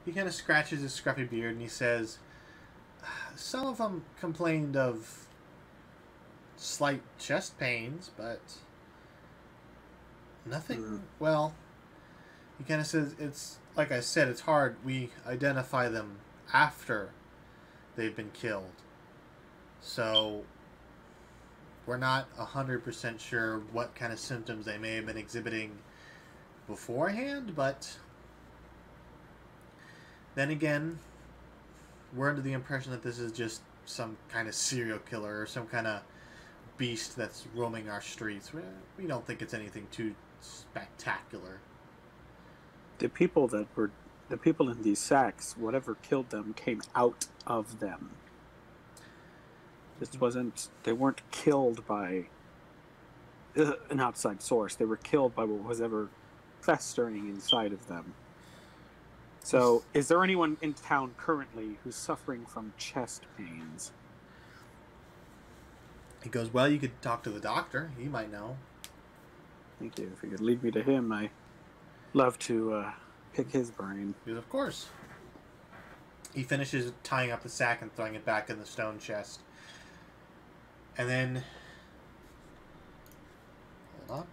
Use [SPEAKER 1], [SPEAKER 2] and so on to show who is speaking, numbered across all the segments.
[SPEAKER 1] He kind of scratches his scruffy beard and he says, some of them complained of slight chest pains, but nothing. Well, he kind of says, it's like I said, it's hard. We identify them after they've been killed. So we're not 100% sure what kind of symptoms they may have been exhibiting beforehand, but then again, we're under the impression that this is just some kind of serial killer or some kind of beast that's roaming our streets. We don't think it's anything too spectacular.
[SPEAKER 2] The people in these sacks, whatever killed them, came out of them. They weren't killed by an outside source. They were killed by what was ever festering inside of them. So, is there anyone in town currently who's suffering from chest pains?
[SPEAKER 1] He goes, well, you could talk to the doctor. He might know.
[SPEAKER 2] Thank you. If you could lead me to him, I love to pick his brain.
[SPEAKER 1] He goes, of course. He finishes tying up the sack and throwing it back in the stone chest. And then... Hold on.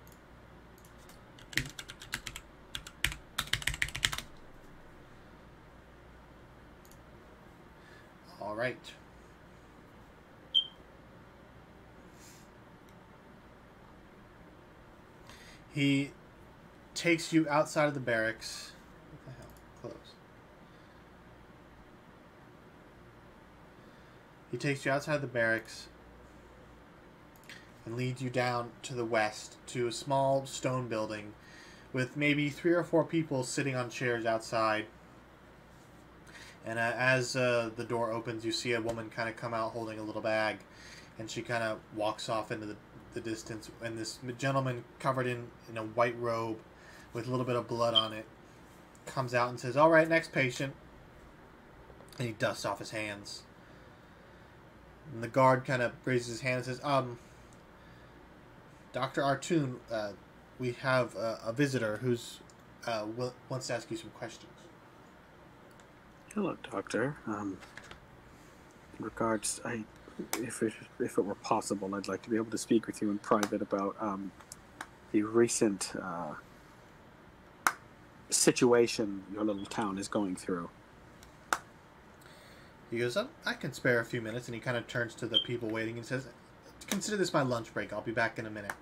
[SPEAKER 1] All right. He takes you outside of the barracks. What the hell? Close. He takes you outside of the barracks and leads you down to the west to a small stone building with maybe 3 or 4 people sitting on chairs outside. And as the door opens, you see a woman kind of come out holding a little bag, and she kind of walks off into the distance. And this gentleman covered in a white robe with a little bit of blood on it comes out and says, all right, next patient. And he dusts off his hands. And the guard kind of raises his hand and says, Dr. Artoon, we have a visitor who's wants to ask you some questions.
[SPEAKER 2] Hello, Doctor. In regards, if it were possible, I'd like to be able to speak with you in private about the recent situation your little town is going through.
[SPEAKER 1] He goes, I can spare a few minutes, and he kind of turns to the people waiting and says, consider this my lunch break. I'll be back in a minute.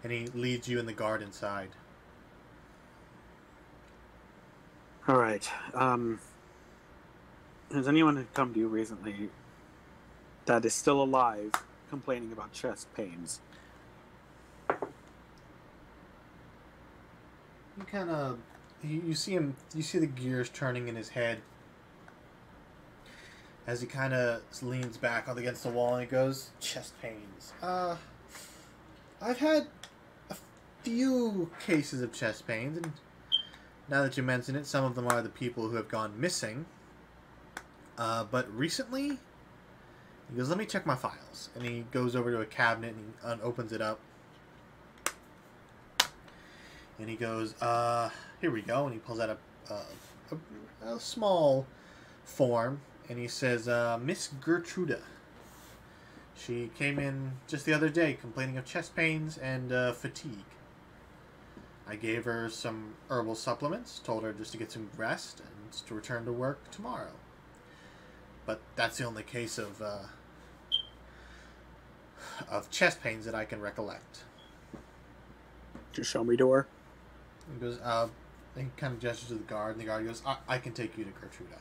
[SPEAKER 1] And he leads you and the guard inside.
[SPEAKER 2] All right. Has anyone come to you recently that is still alive complaining about chest pains?
[SPEAKER 1] You kind of... You see him... You see the gears turning in his head as he kind of leans back against the wall and he goes, chest pains. I've had a few cases of chest pains, and now that you mention it, some of them are the people who have gone missing. But recently, he goes, let me check my files. And he goes over to a cabinet and he opens it up. And he goes, here we go. And he pulls out a small form. And he says, Miss Gertruda. She came in just the other day complaining of chest pains and fatigue. I gave her some herbal supplements, told her just to get some rest and to return to work tomorrow. But that's the only case of chest pains that I can recollect.
[SPEAKER 2] Just show me to her.
[SPEAKER 1] He goes, he kind of gestures to the guard, and the guard goes, I can take you to Gertruda.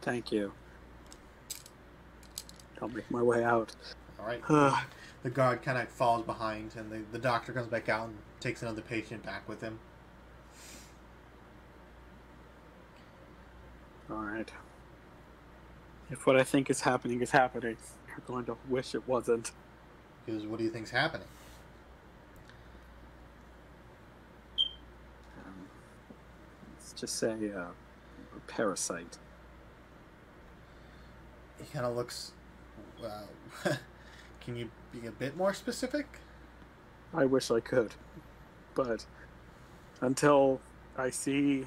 [SPEAKER 2] Thank you. I'll make my way out.
[SPEAKER 1] All right. The guard kind of falls behind, and the doctor comes back out and takes another patient back with him.
[SPEAKER 2] All right. If what I think is happening, you're going to wish it wasn't.
[SPEAKER 1] Because what do you think's happening?
[SPEAKER 2] Let's just say a parasite.
[SPEAKER 1] He kind of looks... Can you be a bit more specific?
[SPEAKER 2] I wish I could. But until I see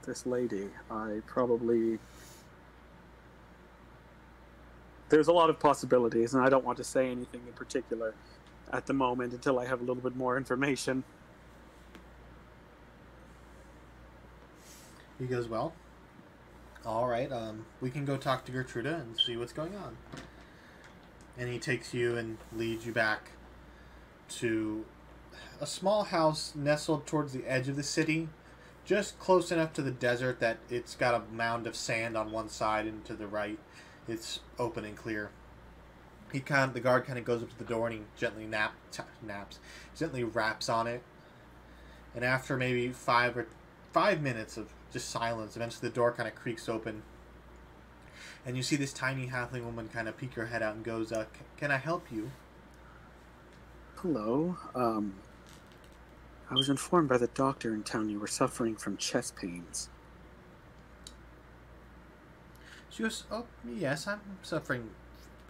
[SPEAKER 2] this lady. There's a lot of possibilities, and I don't want to say anything in particular at the moment until I have a little bit more information.
[SPEAKER 1] He goes, well, all right, we can go talk to Gertruda and see what's going on. And he takes you and leads you back to a small house nestled towards the edge of the city, just close enough to the desert that it's got a mound of sand on one side, and to the right it's open and clear. The guard kind of goes up to the door and he gently gently raps on it. And after maybe 5 minutes of just silence, eventually the door kind of creaks open. And you see this tiny halfling woman kind of peek her head out and goes, can I help you?
[SPEAKER 2] Hello. I was informed by the doctor in town you were suffering from chest pains.
[SPEAKER 1] She goes, oh, yes, I'm suffering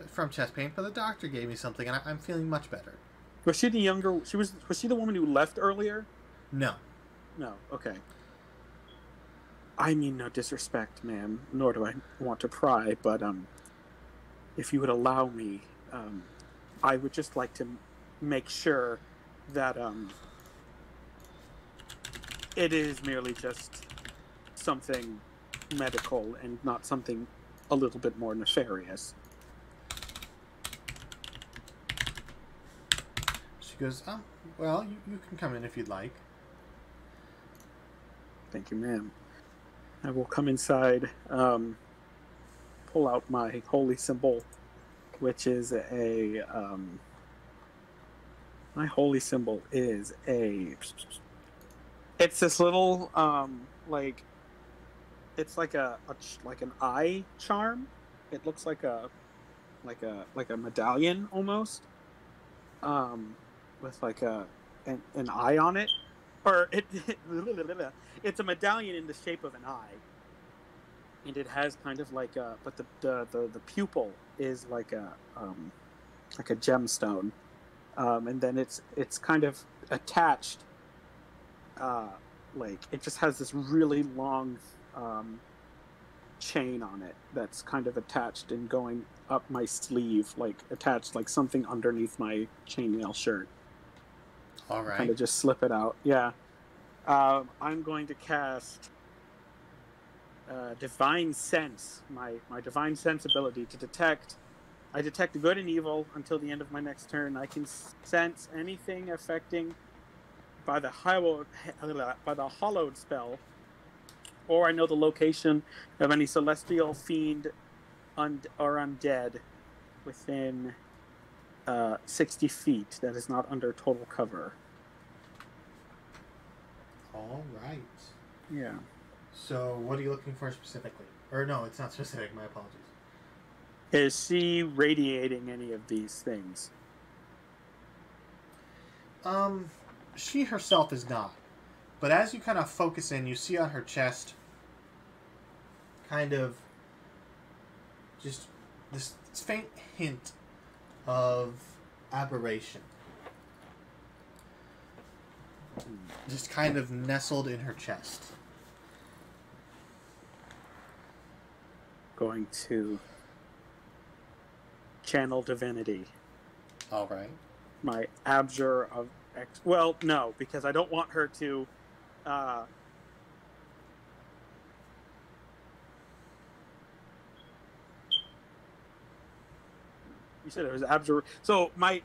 [SPEAKER 1] from chest pain, but the doctor gave me something and I'm feeling much better.
[SPEAKER 2] Was she the younger... Was she the woman who left earlier?
[SPEAKER 1] No.
[SPEAKER 2] No, okay. I mean no disrespect, ma'am, nor do I want to pry, but if you would allow me, I would just like to make sure that it is merely just something medical and not something a little bit more nefarious.
[SPEAKER 1] She goes, well, you can come in if you'd like.
[SPEAKER 2] Thank you, ma'am. I will come inside, pull out my holy symbol, which is my holy symbol is it's this little, it's like an eye charm. It looks like a medallion almost, with like an eye on it. Or it's a medallion in the shape of an eye, and it has kind of like but the pupil is like a gemstone, and then it's kind of attached, like it just has this really long chain on it that's kind of attached and going up my sleeve, like attached like something underneath my chainmail shirt.
[SPEAKER 1] All right.
[SPEAKER 2] Kind of just slip it out. Yeah. I'm going to cast Divine Sense. My Divine Sense ability to detect. I detect good and evil until the end of my next turn. I can sense anything affecting by the hallowed spell, or I know the location of any celestial fiend or undead within 60 feet that is not under total cover.
[SPEAKER 1] All right.
[SPEAKER 2] Yeah.
[SPEAKER 1] So, what are you looking for specifically? Or no, it's not specific. My apologies.
[SPEAKER 2] Is she radiating any of these things?
[SPEAKER 1] She herself is not. But as you kind of focus in, you see on her chest kind of just this faint hint of aberration. Just kind of nestled in her chest.
[SPEAKER 2] Going to channel divinity.
[SPEAKER 1] All right.
[SPEAKER 2] My abjure of well, no, because I don't want her to you said it was abjure. So my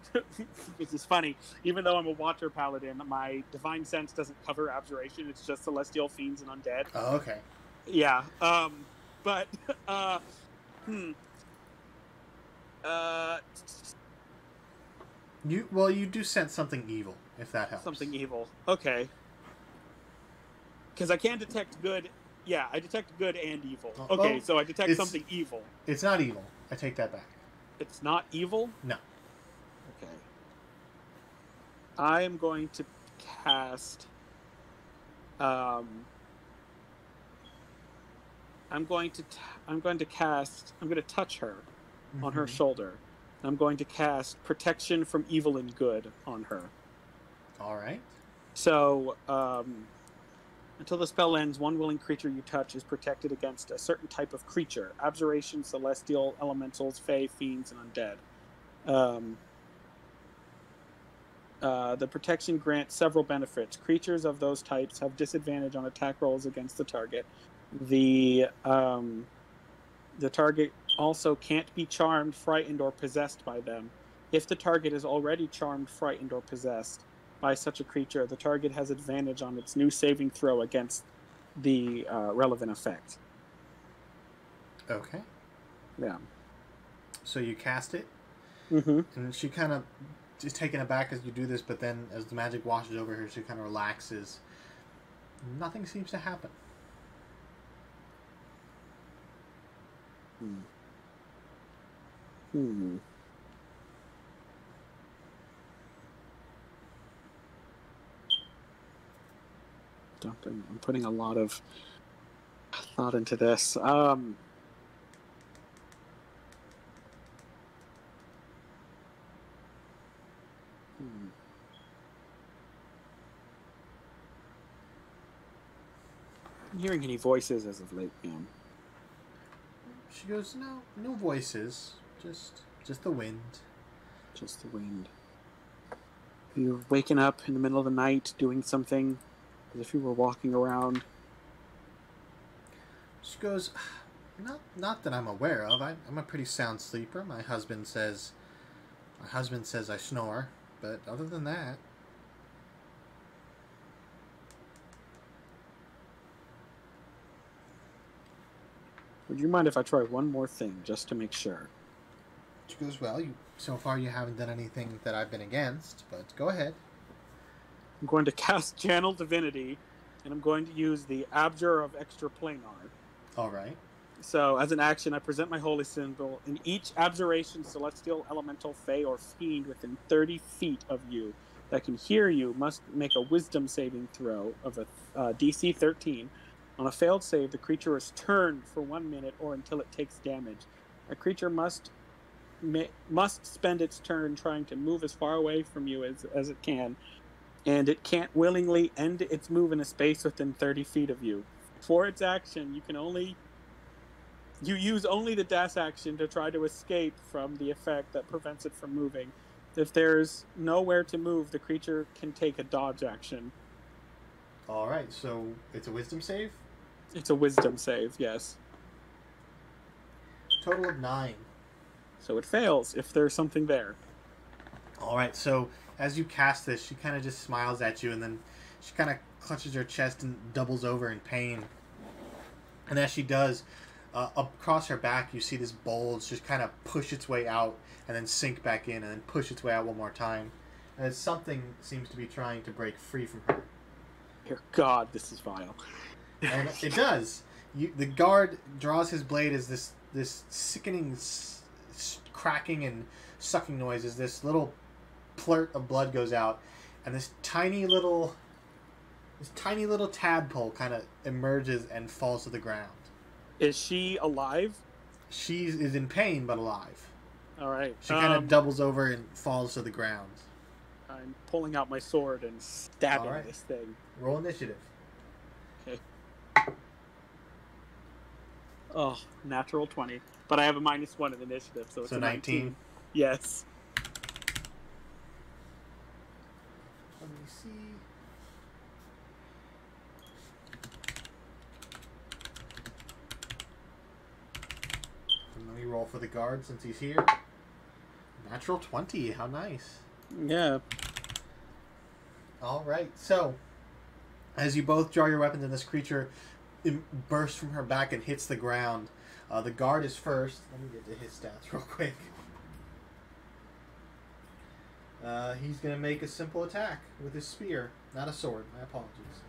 [SPEAKER 2] this is funny. Even though I'm a Watcher Paladin, my divine sense doesn't cover abjuration. It's just celestial fiends and undead.
[SPEAKER 1] Oh, okay.
[SPEAKER 2] Yeah. But
[SPEAKER 1] you do sense something evil, if that helps.
[SPEAKER 2] Something evil. Okay. Because I can detect good. Yeah, I detect good and evil. Okay, so I detect something evil.
[SPEAKER 1] It's not evil. I take that back.
[SPEAKER 2] It's not evil?
[SPEAKER 1] No.
[SPEAKER 2] Okay. I am going to cast... I'm going to touch her on her shoulder. I'm going to cast Protection from Evil and Good on her.
[SPEAKER 1] All right.
[SPEAKER 2] So, Until the spell ends, one willing creature you touch is protected against a certain type of creature: abjuration, celestial, elementals, fae, fiends, and undead. The protection grants several benefits. Creatures of those types have disadvantage on attack rolls against the target. The target also can't be charmed, frightened, or possessed by them. If the target is already charmed, frightened, or possessed by such a creature, the target has advantage on its new saving throw against the relevant effect.
[SPEAKER 1] Okay.
[SPEAKER 2] Yeah.
[SPEAKER 1] So you cast it,
[SPEAKER 2] Mm-hmm.
[SPEAKER 1] and she kind of is taken aback as you do this, but then as the magic washes over her, she kind of relaxes. Nothing seems to happen.
[SPEAKER 2] I'm putting a lot of thought into this. I'm hearing any voices as of late, ma'am?
[SPEAKER 1] She goes, no voices, just the wind.
[SPEAKER 2] Just the wind. You're waking up in the middle of the night, doing something as if you were walking around.
[SPEAKER 1] She goes, not that I'm aware of. I'm a pretty sound sleeper. My husband says I snore, but other than that.
[SPEAKER 2] Would you mind if I try one more thing, just to make sure?
[SPEAKER 1] She goes, well, so far you haven't done anything that I've been against, but go ahead.
[SPEAKER 2] I'm going to cast Channel Divinity, and I'm going to use the Abjure of Extraplanar.
[SPEAKER 1] All right.
[SPEAKER 2] So, as an action, I present my holy symbol. In each abjuration, celestial, elemental, fae, or fiend within 30 feet of you that can hear you must make a wisdom saving throw of a DC 13. On a failed save, the creature is turned for 1 minute or until it takes damage. A creature must spend its turn trying to move as far away from you as it can, and it can't willingly end its move in a space within 30 feet of you. For its action, you use only the dash action to try to escape from the effect that prevents it from moving. If there's nowhere to move, the creature can take a dodge action.
[SPEAKER 1] All right, so it's a wisdom save?
[SPEAKER 2] It's a wisdom save, yes.
[SPEAKER 1] Total of 9.
[SPEAKER 2] So it fails if there's something there.
[SPEAKER 1] All right, so as you cast this, she kind of just smiles at you, and then she kind of clutches her chest and doubles over in pain. And as she does, across her back, you see this bulge just kind of push its way out and then sink back in and then push its way out one more time. And something seems to be trying to break free from her.
[SPEAKER 2] Dear God, this is vile.
[SPEAKER 1] And it does. The guard draws his blade as this sickening cracking and sucking noise as this little plurt of blood goes out, and this tiny little tadpole kind of emerges and falls to the ground.
[SPEAKER 2] Is she alive?
[SPEAKER 1] She is in pain but alive.
[SPEAKER 2] All right.
[SPEAKER 1] She kind of doubles over and falls to the ground.
[SPEAKER 2] I'm pulling out my sword and stabbing this thing.
[SPEAKER 1] Roll initiative.
[SPEAKER 2] Okay. Oh, natural 20. But I have a -1 in initiative, so it's a 19. Yes.
[SPEAKER 1] Let me see. And let me roll for the guard since he's here. Natural 20. How nice.
[SPEAKER 2] Yeah.
[SPEAKER 1] All right. So, as you both draw your weapons and this creature bursts from her back and hits the ground, the guard is first. Let me get to his stats real quick. He's going to make a simple attack with his spear, not a sword. My apologies.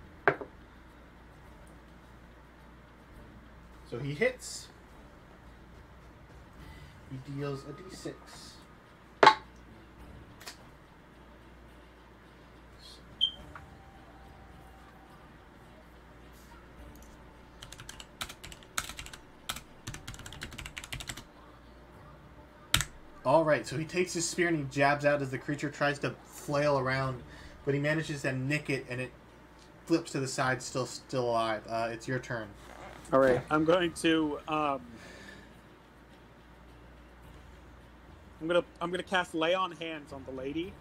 [SPEAKER 1] So he hits. He deals a d6. Alright, so he takes his spear and he jabs out as the creature tries to flail around, but he manages to nick it and it flips to the side, still alive. It's your turn.
[SPEAKER 2] All right, I'm going to I'm gonna cast Lay on Hands on the lady.